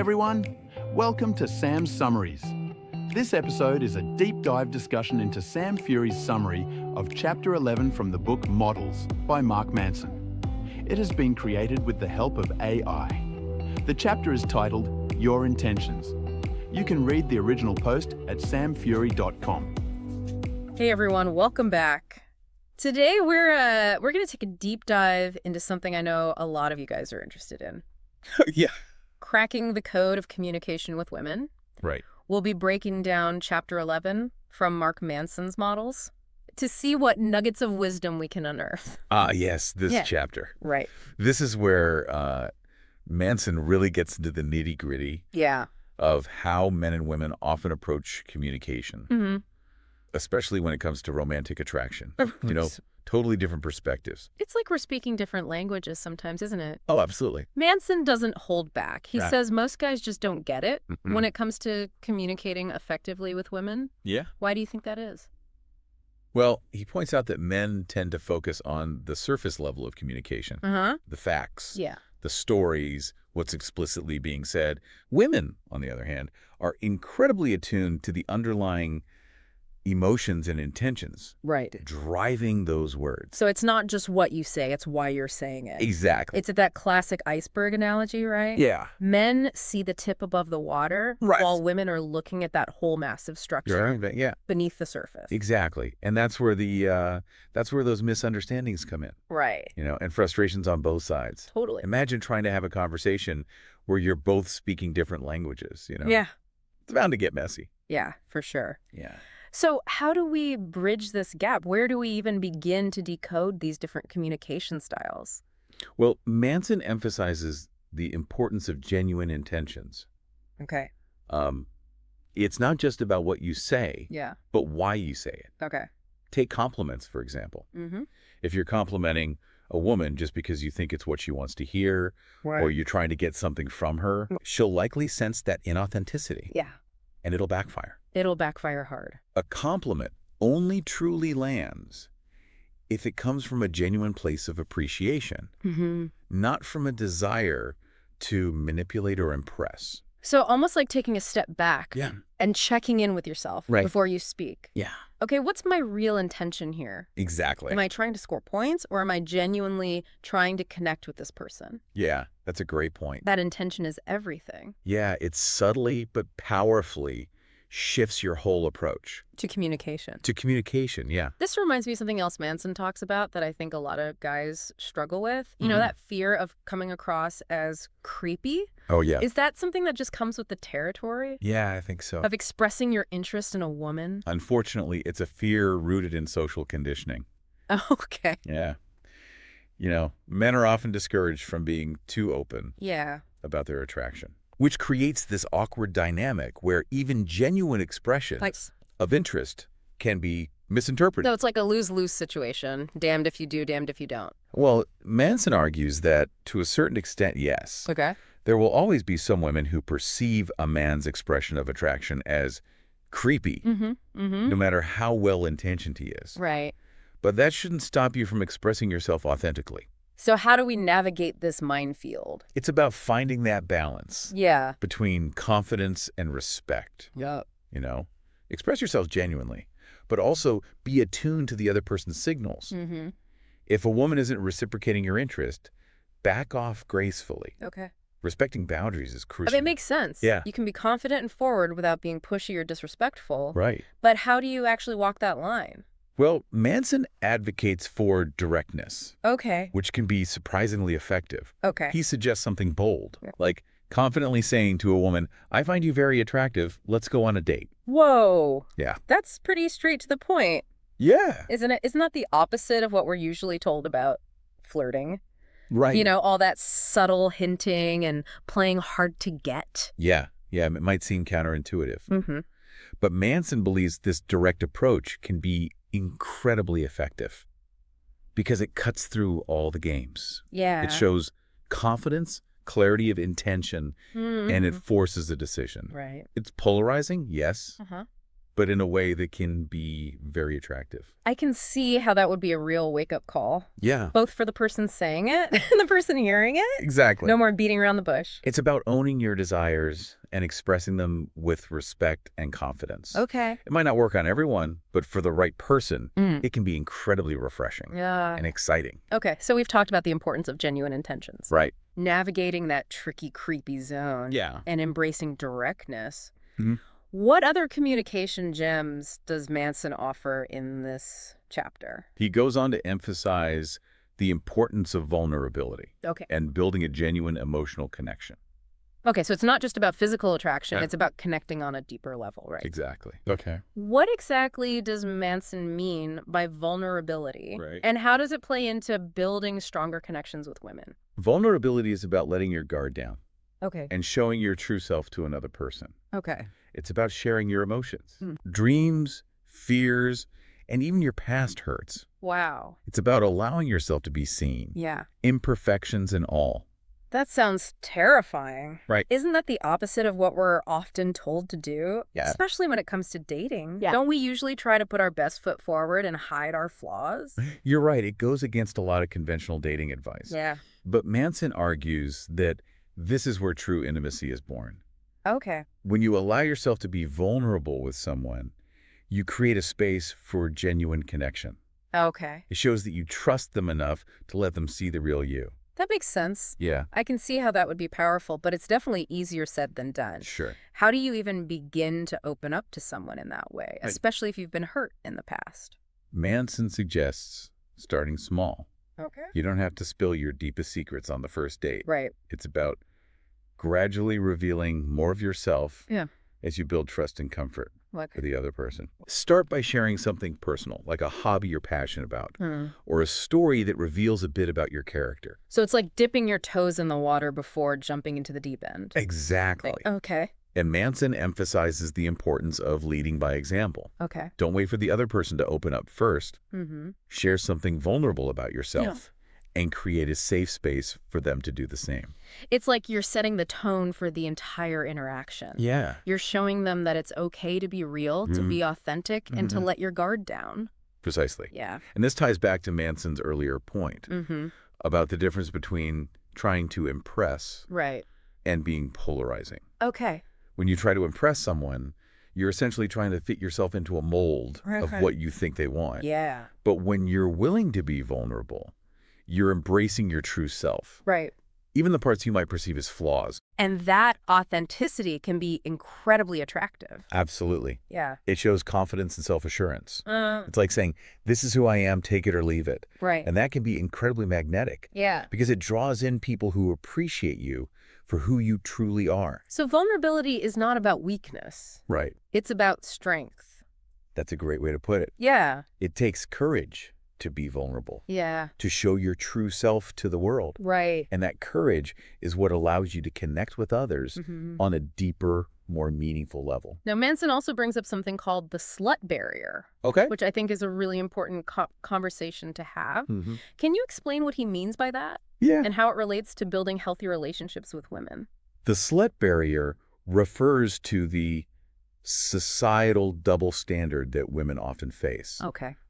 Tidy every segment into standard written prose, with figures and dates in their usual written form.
everyone. Welcome to Sam's Summaries. This episode is a deep dive discussion into Sam Fury's summary of Chapter 11 from the book Models by Mark Manson. It has been created with the help of AI. The chapter is titled Your Intentions. You can read the original post at samfury.com. Hey everyone, welcome back. Today we're going to take a deep dive into something I know a lot of you guys are interested in. Yeah. Cracking the code of communication with women. Right. We'll be breaking down Chapter 11 from Mark Manson's models to see what nuggets of wisdom we can unearth. Yes, this chapter. Right. This is where Manson really gets into the nitty-gritty of how men and women often approach communication, especially when it comes to romantic attraction. You know, totally different perspectives. It's like we're speaking different languages sometimes, isn't it? Oh, absolutely. Manson doesn't hold back. He says most guys just don't get it when it comes to communicating effectively with women. Yeah. Why do you think that is? Well, he points out that men tend to focus on the surface level of communication, the facts, the stories, what's explicitly being said. Women, on the other hand, are incredibly attuned to the underlying emotions and intentions driving those words. So it's not just what you say, it's why you're saying it. Exactly. It's that classic iceberg analogy, right? Yeah. Men see the tip above the water while women are looking at that whole massive structure beneath the surface. Exactly. And that's where those misunderstandings come in. Right. You know, and frustrations on both sides. Totally. Imagine trying to have a conversation where you're both speaking different languages, you know? Yeah. It's bound to get messy. Yeah, for sure. Yeah. So how do we bridge this gap? Where do we even begin to decode these different communication styles? Well, Manson emphasizes the importance of genuine intentions. Okay. It's not just about what you say, but why you say it. Okay. Take compliments, for example. If you're complimenting a woman just because you think it's what she wants to hear, or you're trying to get something from her, she'll likely sense that inauthenticity. Yeah. And it'll backfire. It'll backfire hard. A compliment only truly lands if it comes from a genuine place of appreciation, not from a desire to manipulate or impress. So almost like taking a step back and checking in with yourself before you speak. Yeah. Okay, what's my real intention here? Exactly. Am I trying to score points, or am I genuinely trying to connect with this person? Yeah, that's a great point. That intention is everything. Yeah, it subtly but powerfully shifts your whole approach. To communication. To communication, yeah. This reminds me of something else Manson talks about that I think a lot of guys struggle with. You know, that fear of coming across as creepy? Oh, yeah. Is that something that just comes with the territory? Yeah, I think so. Of expressing your interest in a woman? Unfortunately, it's a fear rooted in social conditioning. Okay. Yeah. You know, men are often discouraged from being too open about their attraction, which creates this awkward dynamic where even genuine expression of interest can be misinterpreted. So it's like a lose-lose situation. Damned if you do, damned if you don't. Well, Manson argues that to a certain extent, yes. Okay. There will always be some women who perceive a man's expression of attraction as creepy, no matter how well-intentioned he is. Right. But that shouldn't stop you from expressing yourself authentically. So how do we navigate this minefield? It's about finding that balance between confidence and respect. Yep. You know, express yourself genuinely, but also be attuned to the other person's signals. If a woman isn't reciprocating your interest, back off gracefully. Okay. Respecting boundaries is crucial. I mean, it makes sense. Yeah. You can be confident and forward without being pushy or disrespectful. Right. But how do you actually walk that line? Well, Manson advocates for directness. Okay. Which can be surprisingly effective. Okay. He suggests something bold, like confidently saying to a woman, "I find you very attractive. Let's go on a date." Whoa. Yeah. That's pretty straight to the point. Yeah. Isn't it? Isn't that the opposite of what we're usually told about flirting? Right. You know, all that subtle hinting and playing hard to get. Yeah. Yeah. It might seem counterintuitive. But Manson believes this direct approach can be incredibly effective because it cuts through all the games. Yeah. It shows confidence, clarity of intention, and it forces a decision. Right. It's polarizing, yes, but in a way that can be very attractive. I can see how that would be a real wake-up call. Yeah. Both for the person saying it and the person hearing it. Exactly. No more beating around the bush. It's about owning your desires and expressing them with respect and confidence. Okay. It might not work on everyone, but for the right person, it can be incredibly refreshing and exciting. Okay, so we've talked about the importance of genuine intentions. Right. Navigating that tricky, creepy zone. Yeah. And embracing directness. Mhm. What other communication gems does Manson offer in this chapter? He goes on to emphasize the importance of vulnerability and building a genuine emotional connection. Okay, so it's not just about physical attraction, it's about connecting on a deeper level, right? Exactly. Okay. What exactly does Manson mean by vulnerability? Right. And how does it play into building stronger connections with women? Vulnerability is about letting your guard down Okay. and showing your true self to another person. Okay. It's about sharing your emotions, dreams, fears, and even your past hurts. Wow. It's about allowing yourself to be seen, Yeah. imperfections and all. That sounds terrifying. Right. Isn't that the opposite of what we're often told to do? Yeah. Especially when it comes to dating. Yeah. Don't we usually try to put our best foot forward and hide our flaws? You're right. It goes against a lot of conventional dating advice. Yeah. But Manson argues that this is where true intimacy is born. Okay. When you allow yourself to be vulnerable with someone, you create a space for genuine connection. Okay. It shows that you trust them enough to let them see the real you. That makes sense. Yeah. I can see how that would be powerful, but it's definitely easier said than done. Sure. How do you even begin to open up to someone in that way, especially if you've been hurt in the past? Manson suggests starting small. Okay. You don't have to spill your deepest secrets on the first date. Right. It's about gradually revealing more of yourself as you build trust and comfort for the other person. Start by sharing something personal, like a hobby you're passionate about, or a story that reveals a bit about your character. So it's like dipping your toes in the water before jumping into the deep end. Exactly. Okay. And Manson emphasizes the importance of leading by example. Okay. Don't wait for the other person to open up first. Share something vulnerable about yourself and create a safe space for them to do the same. It's like you're setting the tone for the entire interaction. Yeah. You're showing them that it's okay to be real, to be authentic, and to let your guard down. Precisely. Yeah. And this ties back to Manson's earlier point about the difference between trying to impress and being polarizing. Okay. When you try to impress someone, you're essentially trying to fit yourself into a mold of what you think they want. Yeah. But when you're willing to be vulnerable, you're embracing your true self. Right. Even the parts you might perceive as flaws. And that authenticity can be incredibly attractive. Absolutely. Yeah. It shows confidence and self-assurance. It's like saying, this is who I am, take it or leave it. Right. And that can be incredibly magnetic. Yeah. Because it draws in people who appreciate you for who you truly are. So vulnerability is not about weakness. Right. It's about strength. That's a great way to put it. Yeah. It takes courage to be vulnerable. Yeah. To show your true self to the world. Right. And that courage is what allows you to connect with others on a deeper, more meaningful level. Now, Manson also brings up something called the slut barrier. Okay. Which I think is a really important conversation to have. Can you explain what he means by that? Yeah. And how it relates to building healthy relationships with women? The slut barrier refers to the societal double standard that women often face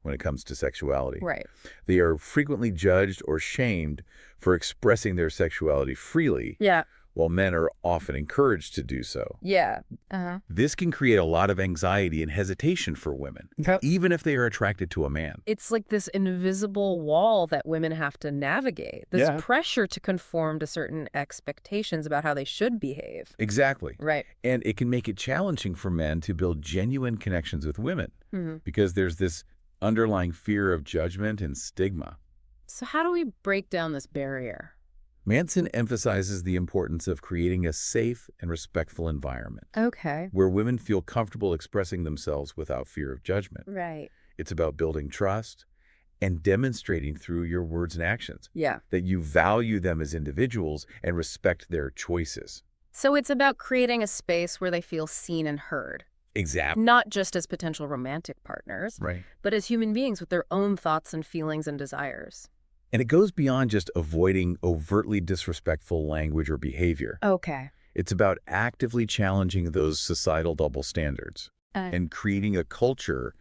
when it comes to sexuality. Right. They are frequently judged or shamed for expressing their sexuality freely, while men are often encouraged to do so. Yeah. This can create a lot of anxiety and hesitation for women, even if they are attracted to a man. It's like this invisible wall that women have to navigate, this pressure to conform to certain expectations about how they should behave. Exactly. Right. And it can make it challenging for men to build genuine connections with women because there's this underlying fear of judgment and stigma. So how do we break down this barrier? Manson emphasizes the importance of creating a safe and respectful environment. Okay. Where women feel comfortable expressing themselves without fear of judgment. Right. It's about building trust and demonstrating through your words and actions that you value them as individuals and respect their choices. So it's about creating a space where they feel seen and heard. Exactly. Not just as potential romantic partners, but as human beings with their own thoughts and feelings and desires. And it goes beyond just avoiding overtly disrespectful language or behavior. Okay. It's about actively challenging those societal double standards. and creating a culture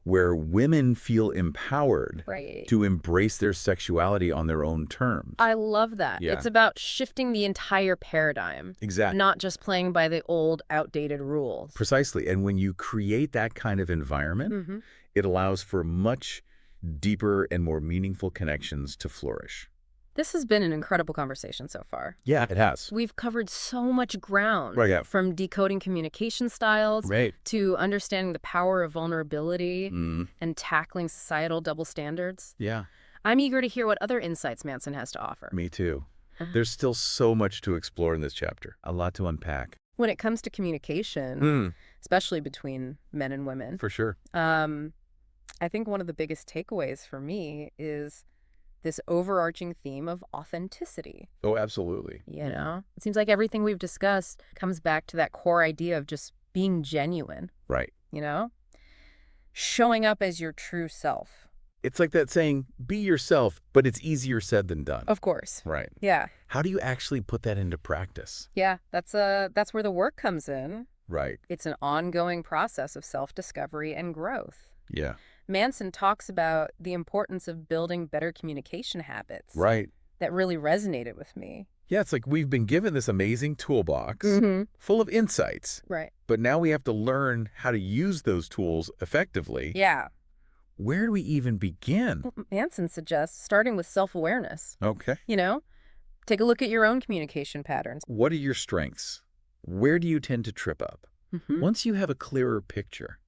where women feel empowered to embrace their sexuality on their own terms. I love that. Yeah. It's about shifting the entire paradigm. Exactly. Not just playing by the old, outdated rules. Precisely. And when you create that kind of environment, it allows for much deeper and more meaningful connections to flourish. This has been an incredible conversation so far. Yeah, it has. We've covered so much ground, from decoding communication styles to understanding the power of vulnerability and tackling societal double standards. Yeah. I'm eager to hear what other insights Manson has to offer. Me too. There's still so much to explore in this chapter, a lot to unpack. When it comes to communication, especially between men and women. For sure. I think one of the biggest takeaways for me is this overarching theme of authenticity. Oh, absolutely. You know, it seems like everything we've discussed comes back to that core idea of just being genuine. Right. You know, showing up as your true self. It's like that saying, be yourself, but it's easier said than done. Of course. Right. Yeah. How do you actually put that into practice? Yeah, that's where the work comes in. Right. It's an ongoing process of self-discovery and growth. Yeah. Manson talks about the importance of building better communication habits. Right. That really resonated with me. Yeah, it's like we've been given this amazing toolbox full of insights. Right. But now we have to learn how to use those tools effectively. Yeah. Where do we even begin? Well, Manson suggests starting with self-awareness. Okay. You know, take a look at your own communication patterns. What are your strengths? Where do you tend to trip up? Once you have a clearer picture,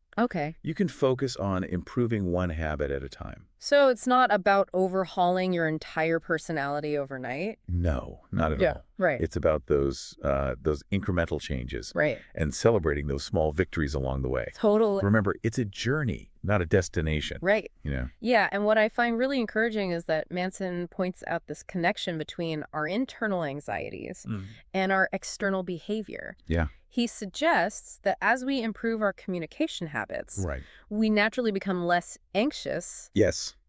you can focus on improving one habit at a time. So it's not about overhauling your entire personality overnight? No, not at all. Right. It's about those incremental changes. Right. And celebrating those small victories along the way. Totally. Remember, it's a journey, not a destination. Right. You know? Yeah, and what I find really encouraging is that Manson points out this connection between our internal anxieties and our external behavior. Yeah. He suggests that as we improve our communication habits, we naturally become less anxious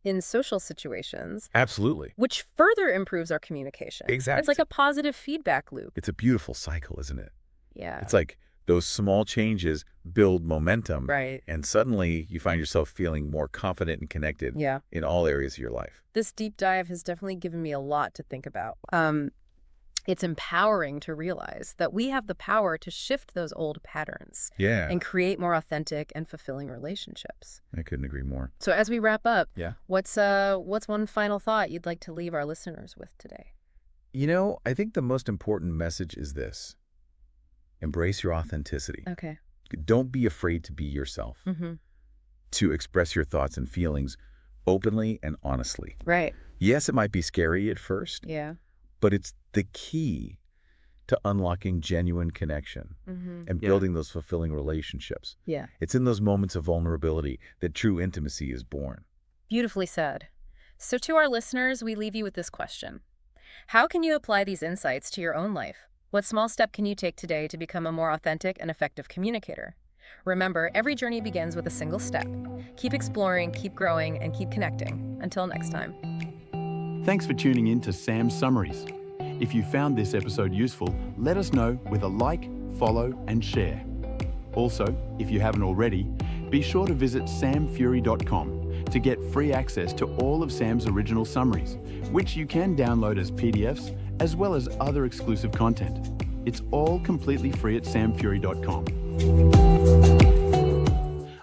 in social situations. Absolutely. Which further improves our communication. Exactly. It's like a positive feedback loop. It's a beautiful cycle, isn't it? Yeah. It's like those small changes build momentum. Right. And suddenly you find yourself feeling more confident and connected in all areas of your life. This deep dive has definitely given me a lot to think about. It's empowering to realize that we have the power to shift those old patterns and create more authentic and fulfilling relationships. I couldn't agree more. So as we wrap up, what's one final thought you'd like to leave our listeners with today? You know, I think the most important message is this. Embrace your authenticity. Okay. Don't be afraid to be yourself, to express your thoughts and feelings openly and honestly. Right. Yes, it might be scary at first. Yeah. But it's the key to unlocking genuine connection and building those fulfilling relationships. Yeah. It's in those moments of vulnerability that true intimacy is born. Beautifully said. So to our listeners, we leave you with this question. How can you apply these insights to your own life? What small step can you take today to become a more authentic and effective communicator? Remember, every journey begins with a single step. Keep exploring, keep growing, and keep connecting. Until next time. Thanks for tuning in to Sam's Summaries. If you found this episode useful, let us know with a like, follow, and share. Also, if you haven't already, be sure to visit samfury.com to get free access to all of Sam's original summaries, which you can download as PDFs, as well as other exclusive content. It's all completely free at samfury.com.